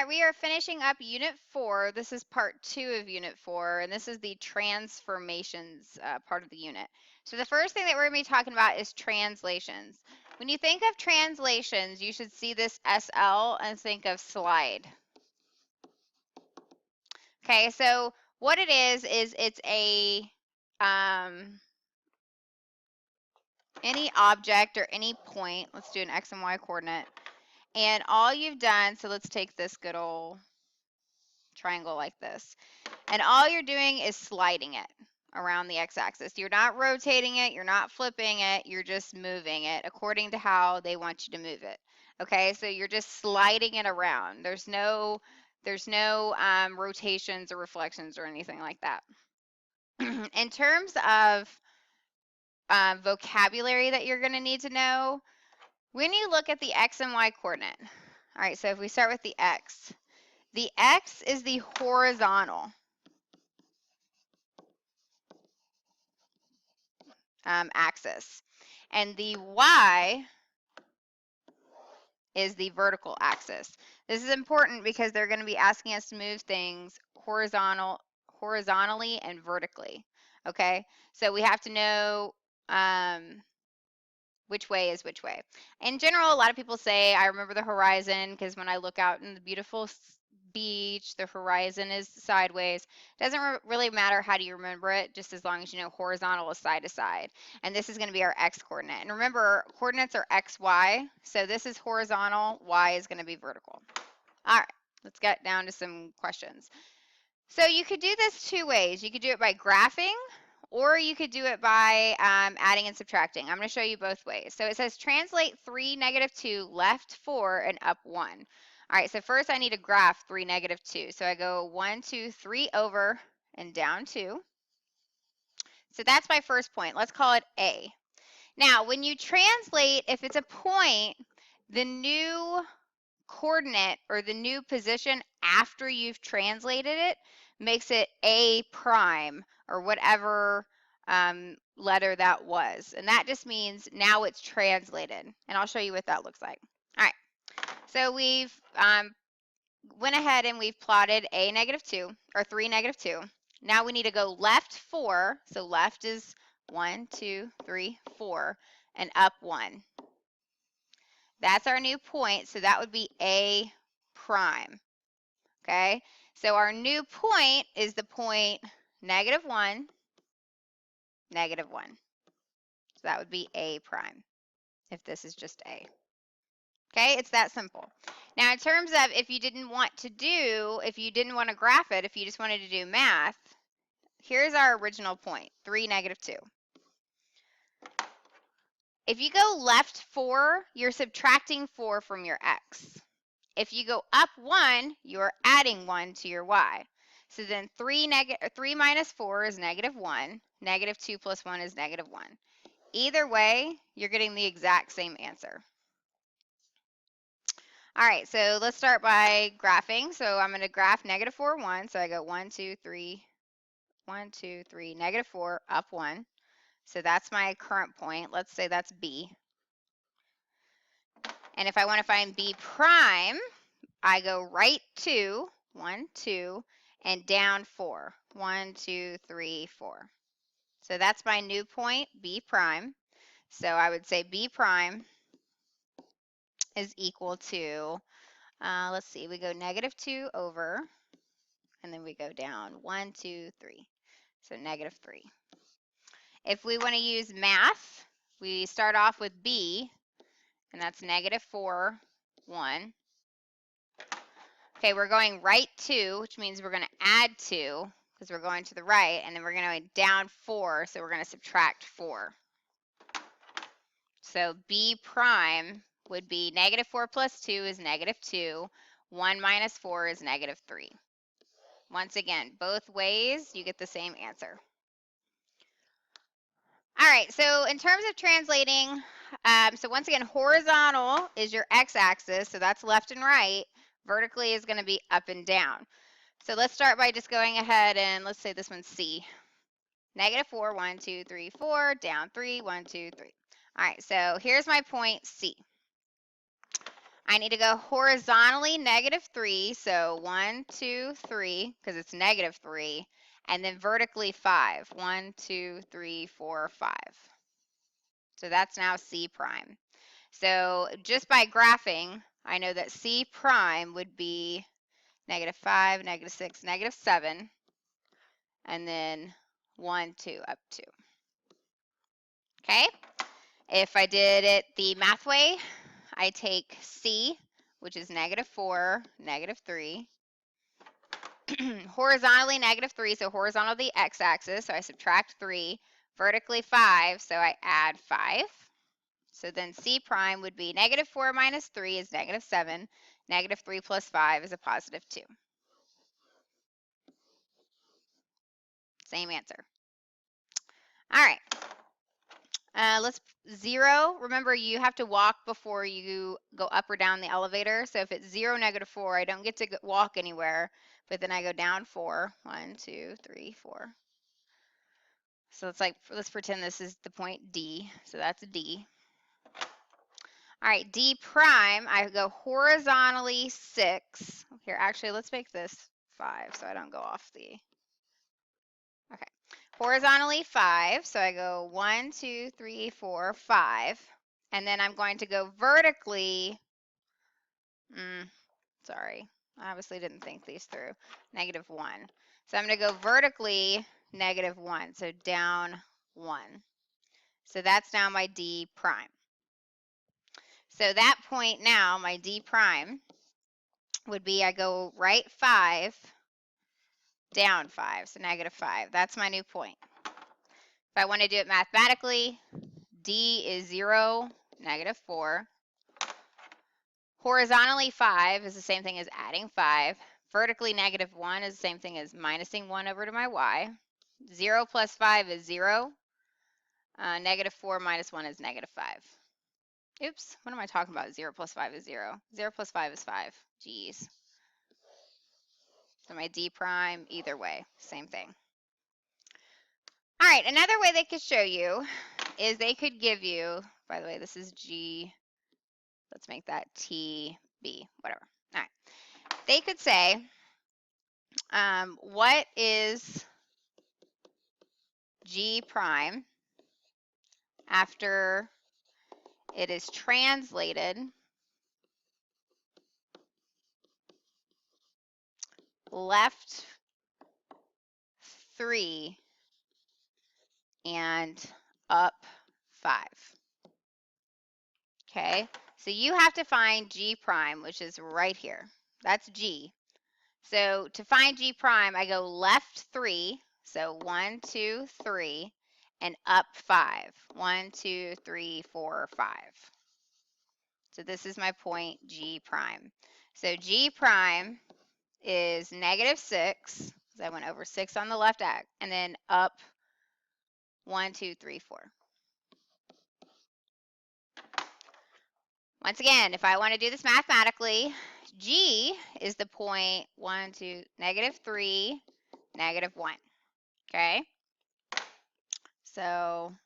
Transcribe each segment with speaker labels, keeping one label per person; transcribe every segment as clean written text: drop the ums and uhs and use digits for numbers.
Speaker 1: right, we are finishing up Unit 4. This is part 2 of Unit 4, and this is the transformations part of the unit. So the first thing that we're going to be talking about is translations. When you think of translations, you should see this SL and think of slide. Okay, so what it is it's a any object or any point. Let's do an X and Y coordinate. And all you've done, so let's take this good old triangle like this. And all you're doing is sliding it around the x-axis. You're not rotating it, you're not flipping it, you're just moving it according to how they want you to move it. Okay, so you're just sliding it around. There's no rotations or reflections or anything like that. In terms of vocabulary that you're going to need to know, when you look at the x and y coordinate, all right, so if we start with the x is the horizontal axis, and the y is the vertical axis. This is important because they're going to be asking us to move things horizontally and vertically. Okay, so we have to know which way is which way. In general, a lot of people say, I remember the horizon because when I look out in the beautiful beach, the horizon is sideways. Doesn't really matter how do you remember it, just as long as you know horizontal is side to side. And this is going to be our x coordinate. And remember, coordinates are x, y. So this is horizontal, y is going to be vertical. All right, let's get down to some questions. So you could do this two ways. You could do it by graphing, or you could do it by adding and subtracting. I'm going to show you both ways. So it says translate 3, -2, left 4, and up 1. All right, so first I need to graph 3, -2. So I go 1, 2, 3 over and down 2. So that's my first point. Let's call it A. Now, when you translate, if it's a point, the new coordinate or the new position after you've translated it makes it A prime or whatever letter that was. And that just means now it's translated. And I'll show you what that looks like. All right. So we've went ahead and we've plotted A -2 or 3 -2. Now we need to go left 4. So left is 1, 2, 3, 4, and up 1. That's our new point, so that would be A prime. Okay, so our new point is the point -1, -1. So that would be A prime if this is just A. Okay, it's that simple. Now, in terms of if you didn't want to graph it, if you just wanted to do math, here's our original point, 3, -2. If you go left 4, you're subtracting 4 from your x. If you go up 1, you're adding 1 to your y. So then 3 minus 4 is -1. -2 plus 1 is -1. Either way, you're getting the exact same answer. All right, so let's start by graphing. So I'm going to graph -4, 1. So I go 1, 2, 3, 1, 2, 3, -4, up 1. So that's my current point. Let's say that's B. And if I want to find B prime, I go right 2, 1, 2, and down 4, 1, 2, 3, 4. So that's my new point, B prime. So I would say B prime is equal to, let's see, we go -2 over, and then we go down 1, 2, 3. So -3. If we want to use math, we start off with B, and that's -4, 1. Okay, we're going right 2, which means we're going to add 2 because we're going to the right, and then we're going to go down 4, so we're going to subtract 4. So B prime would be -4 plus 2 is -2. 1 minus 4 is -3. Once again, both ways, you get the same answer. All right, so in terms of translating, so once again, horizontal is your x-axis, so that's left and right. Vertically is going to be up and down. So let's start by just going ahead and let's say this one's C. -4, 1, 2, 3, 4, down 3, 1, 2, 3. All right, so here's my point C. I need to go horizontally -3, so 1, 2, 3, because it's -3, and then vertically 5. 1, 2, 3, 4, 5. So that's now C prime. So just by graphing, I know that C prime would be -5, -6, -7, and then 1, 2, up 2. Okay? If I did it the math way, I take C, which is -4, -3, horizontally -3, so horizontal the x-axis, so I subtract 3, vertically 5, so I add 5. So then C prime would be -4 minus 3 is -7, -3 plus 5 is a +2. Same answer. All right. Let's 0. Remember, you have to walk before you go up or down the elevator. So if it's 0, -4, I don't get to walk anywhere, but then I go down 4. 1, 2, 3, 4. So it's like, let's pretend this is the point D. So that's D. All right, D prime, I go horizontally 6. Here, actually, let's make this 5 so I don't go off the, okay. Horizontally 5, so I go 1, 2, 3, 4, 5. And then I'm going to go vertically, sorry, I obviously didn't think these through, -1. So I'm going to go vertically -1, so down 1. So that's now my D prime. So that point now, my D prime, would be I go right 5, down 5, so -5. That's my new point. If I want to do it mathematically, D is 0, -4. Horizontally 5 is the same thing as adding 5. Vertically -1 is the same thing as minusing 1 over to my y. 0 plus 5 is 0. -4 minus 1 is -5. Oops, what am I talking about? 0 plus 5 is 0. 0 plus 5 is 5. Geez. So my D prime, either way, same thing. All right, another way they could show you is they could give you, by the way, this is G, let's make that T, B, whatever. All right, they could say, what is G prime after it is translated left 3 and up 5. Okay, so you have to find G prime, which is right here. That's G. So to find G prime, I go left 3, so 1, 2, 3, and up 5. 1, 2, 3, 4, 5. So this is my point G prime. So G prime is -6, because I went over 6 on the left axis, and then up 1, 2, 3, 4. Once again, if I want to do this mathematically, G is the point 1, 2, -3, -1. Okay? So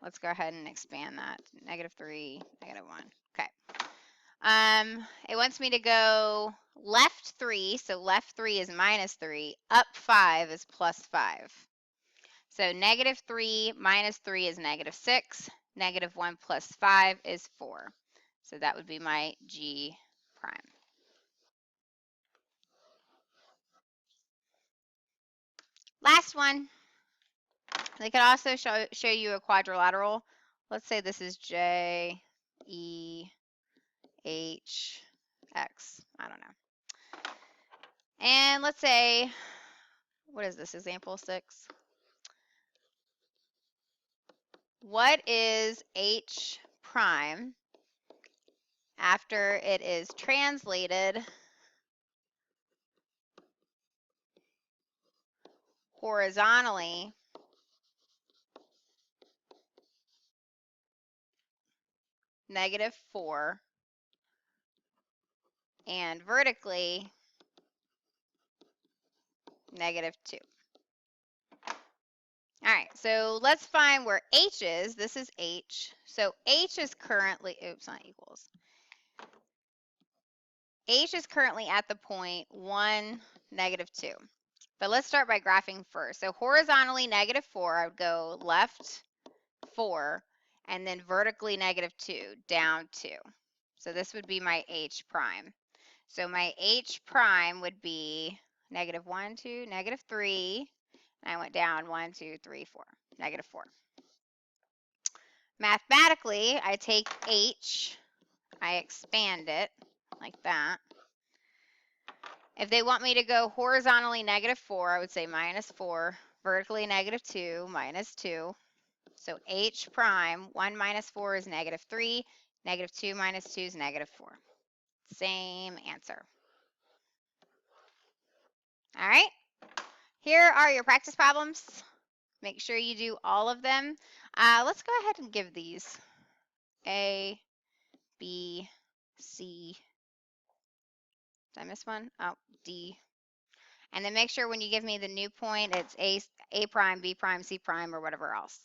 Speaker 1: let's go ahead and expand that. -3, -1. Okay. It wants me to go left 3, so left 3 is -3, up 5 is +5. So -3 minus 3 is -6, -1 plus 5 is 4. So that would be my G prime. Last one. They could also show you a quadrilateral. Let's say this is J, E, H, X. I don't know. And let's say, what is this, example 6? What is H prime after it is translated horizontally -4 and vertically -2? All right, so let's find where H is. This is H. So H is currently, oops, not equals. H is currently at the point 1, -2. But let's start by graphing first. So horizontally -4, I would go left 4, and then vertically -2, down 2. So this would be my H prime. So my H prime would be -1, 2, -3. And I went down 1, 2, 3, 4, -4. Mathematically, I take H, I expand it like that. If they want me to go horizontally -4, I would say -4, vertically -2, -2. So H prime, 1 minus 4 is -3, -2 minus 2 is -4. Same answer. All right, here are your practice problems. Make sure you do all of them. Let's go ahead and give these. A, B, C. Did I miss one? Oh, D. And then make sure when you give me the new point, it's A prime, B prime, C prime, or whatever else.